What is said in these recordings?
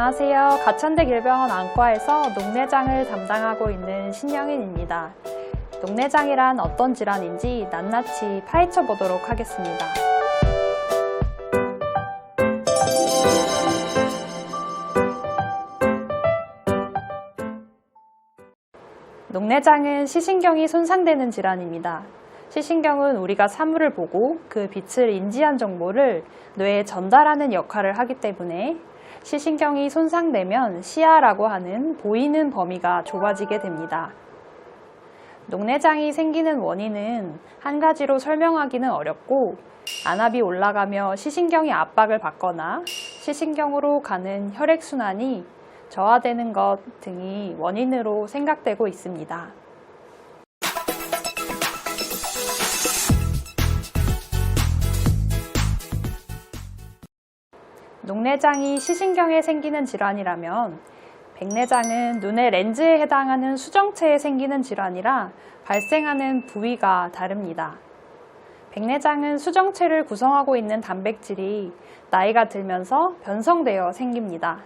안녕하세요. 가천대 길병원 안과에서 녹내장을 담당하고 있는 신영인입니다. 녹내장이란 어떤 질환인지 낱낱이 파헤쳐 보도록 하겠습니다. 녹내장은 시신경이 손상되는 질환입니다. 시신경은 우리가 사물을 보고 그 빛을 인지한 정보를 뇌에 전달하는 역할을 하기 때문에 시신경이 손상되면 시야라고 하는 보이는 범위가 좁아지게 됩니다. 녹내장이 생기는 원인은 한 가지로 설명하기는 어렵고 안압이 올라가며 시신경이 압박을 받거나 시신경으로 가는 혈액순환이 저하되는 것 등이 원인으로 생각되고 있습니다. 녹내장이 시신경에 생기는 질환이라면 백내장은 눈의 렌즈에 해당하는 수정체에 생기는 질환이라 발생하는 부위가 다릅니다. 백내장은 수정체를 구성하고 있는 단백질이 나이가 들면서 변성되어 생깁니다.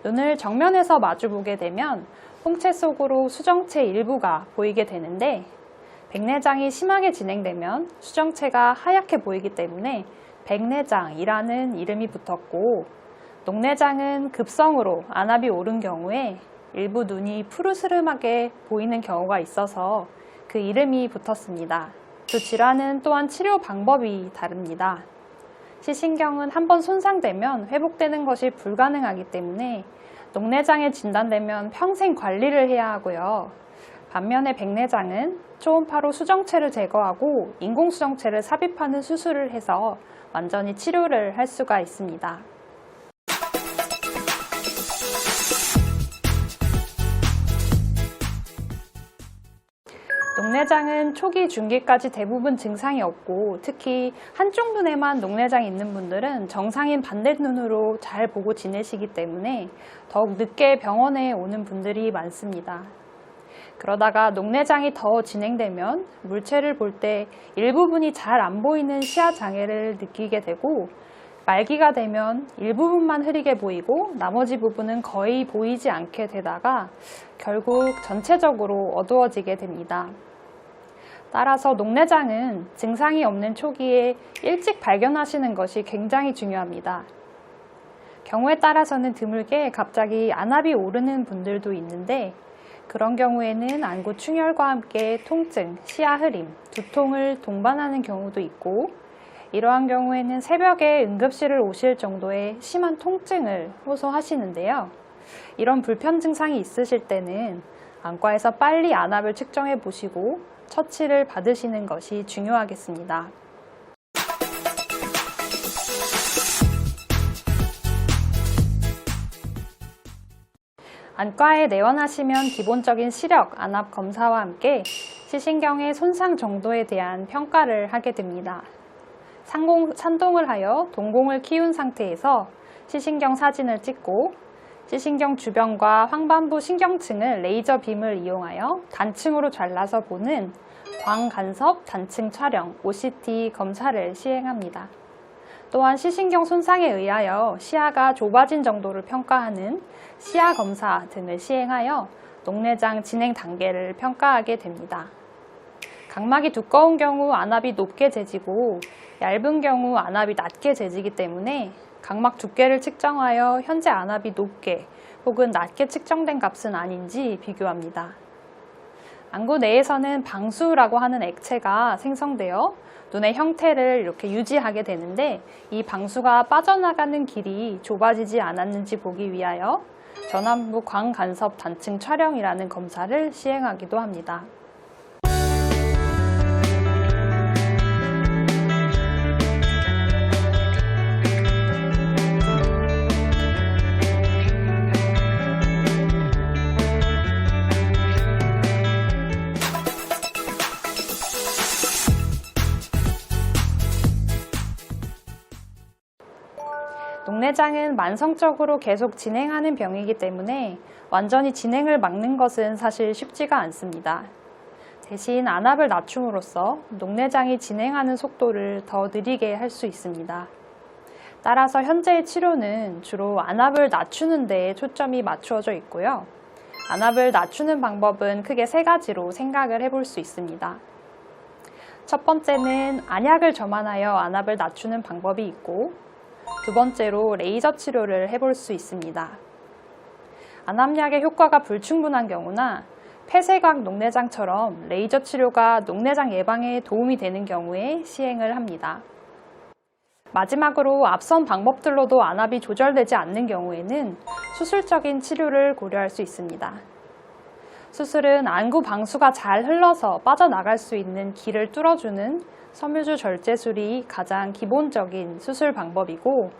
눈을 정면에서 마주보게 되면 홍채 속으로 수정체 일부가 보이게 되는데 백내장이 심하게 진행되면 수정체가 하얗게 보이기 때문에 백내장이라는 이름이 붙었고, 녹내장은 급성으로 안압이 오른 경우에 일부 눈이 푸르스름하게 보이는 경우가 있어서 그 이름이 붙었습니다. 두 질환은 또한 치료 방법이 다릅니다. 시신경은 한번 손상되면 회복되는 것이 불가능하기 때문에 녹내장에 진단되면 평생 관리를 해야 하고요. 반면에 백내장은 초음파로 수정체를 제거하고 인공수정체를 삽입하는 수술을 해서 완전히 치료를 할 수가 있습니다. 녹내장은 초기, 중기까지 대부분 증상이 없고 특히 한쪽 눈에만 녹내장이 있는 분들은 정상인 반대 눈으로 잘 보고 지내시기 때문에 더욱 늦게 병원에 오는 분들이 많습니다. 그러다가 녹내장이 더 진행되면 물체를 볼 때 일부분이 잘 안 보이는 시야 장애를 느끼게 되고 말기가 되면 일부분만 흐리게 보이고 나머지 부분은 거의 보이지 않게 되다가 결국 전체적으로 어두워지게 됩니다. 따라서 녹내장은 증상이 없는 초기에 일찍 발견하시는 것이 굉장히 중요합니다. 경우에 따라서는 드물게 갑자기 안압이 오르는 분들도 있는데 그런 경우에는 안구 충혈과 함께 통증, 시야 흐림, 두통을 동반하는 경우도 있고 이러한 경우에는 새벽에 응급실을 오실 정도의 심한 통증을 호소하시는데요. 이런 불편 증상이 있으실 때는 안과에서 빨리 안압을 측정해 보시고 처치를 받으시는 것이 중요하겠습니다. 안과에 내원하시면 기본적인 시력, 안압 검사와 함께 시신경의 손상 정도에 대한 평가를 하게 됩니다. 산동을 하여 동공을 키운 상태에서 시신경 사진을 찍고 시신경 주변과 황반부 신경층을 레이저 빔을 이용하여 단층으로 잘라서 보는 광간섭 단층 촬영 OCT 검사를 시행합니다. 또한 시신경 손상에 의하여 시야가 좁아진 정도를 평가하는 시야 검사 등을 시행하여 녹내장 진행 단계를 평가하게 됩니다. 각막이 두꺼운 경우 안압이 높게 재지고 얇은 경우 안압이 낮게 재지기 때문에 각막 두께를 측정하여 현재 안압이 높게 혹은 낮게 측정된 값은 아닌지 비교합니다. 안구 내에서는 방수라고 하는 액체가 생성되어 눈의 형태를 이렇게 유지하게 되는데 이 방수가 빠져나가는 길이 좁아지지 않았는지 보기 위하여 전완부 광간섭 단층 촬영이라는 검사를 시행하기도 합니다. 녹내장은 만성적으로 계속 진행하는 병이기 때문에 완전히 진행을 막는 것은 사실 쉽지가 않습니다. 대신 안압을 낮춤으로써 녹내장이 진행하는 속도를 더 느리게 할 수 있습니다. 따라서 현재의 치료는 주로 안압을 낮추는 데에 초점이 맞추어져 있고요. 안압을 낮추는 방법은 크게 3가지로 생각을 해볼 수 있습니다. 첫 번째는 안약을 점안하여 안압을 낮추는 방법이 있고, 두 번째로 레이저 치료를 해볼 수 있습니다. 안압약의 효과가 불충분한 경우나 폐쇄각 녹내장처럼 레이저 치료가 녹내장 예방에 도움이 되는 경우에 시행을 합니다. 마지막으로 앞선 방법들로도 안압이 조절되지 않는 경우에는 수술적인 치료를 고려할 수 있습니다. 수술은 안구 방수가 잘 흘러서 빠져나갈 수 있는 길을 뚫어주는 섬유주 절제술이 가장 기본적인 수술 방법이고,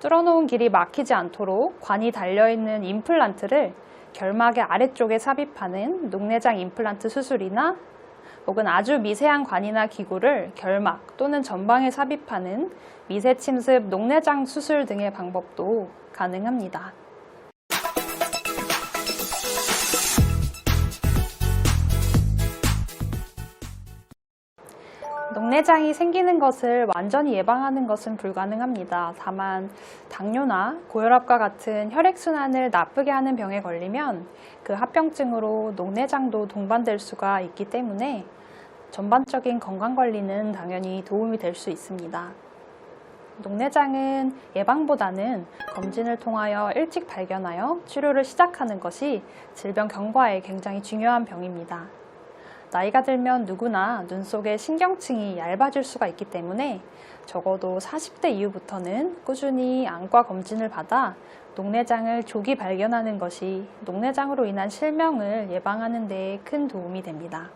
뚫어놓은 길이 막히지 않도록 관이 달려있는 임플란트를 결막의 아래쪽에 삽입하는 녹내장 임플란트 수술이나 혹은 아주 미세한 관이나 기구를 결막 또는 전방에 삽입하는 미세 침습 녹내장 수술 등의 방법도 가능합니다. 녹내장이 생기는 것을 완전히 예방하는 것은 불가능합니다. 다만 당뇨나 고혈압과 같은 혈액순환을 나쁘게 하는 병에 걸리면 그 합병증으로 녹내장도 동반될 수가 있기 때문에 전반적인 건강관리는 당연히 도움이 될 수 있습니다. 녹내장은 예방보다는 검진을 통하여 일찍 발견하여 치료를 시작하는 것이 질병 경과에 굉장히 중요한 병입니다. 나이가 들면 누구나 눈 속의 신경층이 얇아질 수가 있기 때문에 적어도 40대 이후부터는 꾸준히 안과 검진을 받아 녹내장을 조기 발견하는 것이 녹내장으로 인한 실명을 예방하는 데 큰 도움이 됩니다.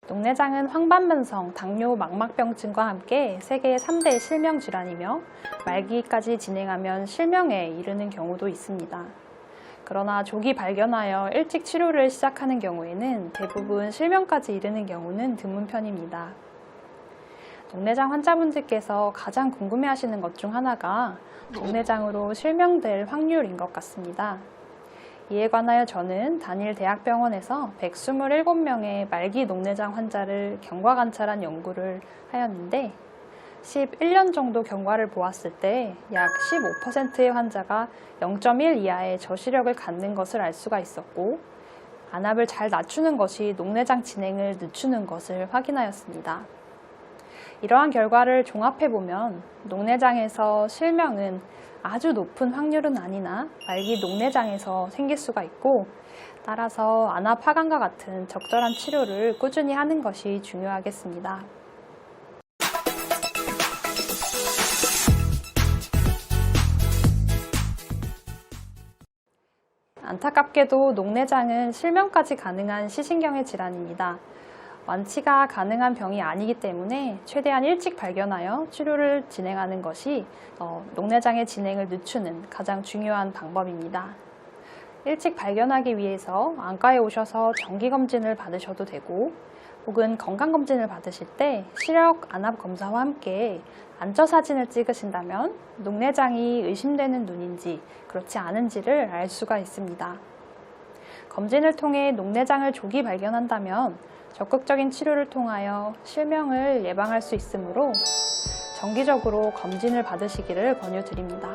녹내장은 황반변성, 당뇨, 망막병증과 함께 세계 3대 실명 질환이며 말기까지 진행하면 실명에 이르는 경우도 있습니다. 그러나 조기 발견하여 일찍 치료를 시작하는 경우에는 대부분 실명까지 이르는 경우는 드문 편입니다. 녹내장 환자분들께서 가장 궁금해하시는 것 중 하나가 녹내장으로 실명될 확률인 것 같습니다. 이에 관하여 저는 단일 대학병원에서 127명의 말기 녹내장 환자를 경과 관찰한 연구를 하였는데 11년 정도 경과를 보았을 때 약 15%의 환자가 0.1 이하의 저시력을 갖는 것을 알 수가 있었고, 안압을 잘 낮추는 것이 녹내장 진행을 늦추는 것을 확인하였습니다. 이러한 결과를 종합해보면 녹내장에서 실명은 아주 높은 확률은 아니나 말기 녹내장에서 생길 수가 있고, 따라서 안압 하강과 같은 적절한 치료를 꾸준히 하는 것이 중요하겠습니다. 안타깝게도 녹내장은 실명까지 가능한 시신경의 질환입니다. 완치가 가능한 병이 아니기 때문에 최대한 일찍 발견하여 치료를 진행하는 것이 녹내장의 진행을 늦추는 가장 중요한 방법입니다. 일찍 발견하기 위해서 안과에 오셔서 정기검진을 받으셔도 되고, 혹은 건강검진을 받으실 때 시력 안압 검사와 함께 안저사진을 찍으신다면 녹내장이 의심되는 눈인지 그렇지 않은지를 알 수가 있습니다. 검진을 통해 녹내장을 조기 발견한다면 적극적인 치료를 통하여 실명을 예방할 수 있으므로 정기적으로 검진을 받으시기를 권유드립니다.